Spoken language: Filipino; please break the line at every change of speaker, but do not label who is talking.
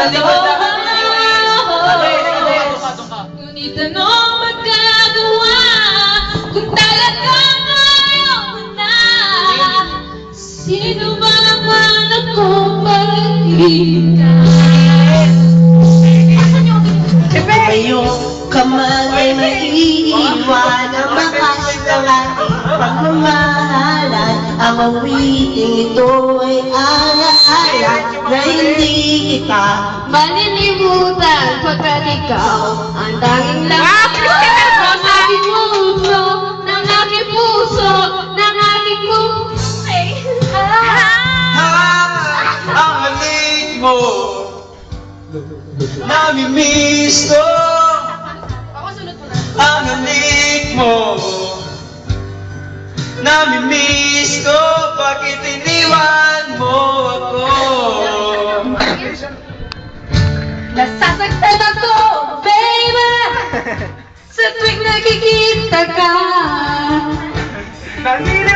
aloha.
Ngunit anong magagawa kung talagang ayaw mo na? Sino ba naman ako pag-ibig?
Ngayong ka man ay maiiwan ang bakas ng aking pagmamahalan. Ang awiting ito ay alaala na hindi kita
Malilimutan pagkat ikaw ang tanging lakas ng aking puso, ng aking puso, ng aking buhay.
Ang halik mo, namimiss ko. Ang halik mo, namimiss ko. Bakit iniwan mo ako?
Nasasaktan ako, baby, sa tuwing nakikita ka.
Nandito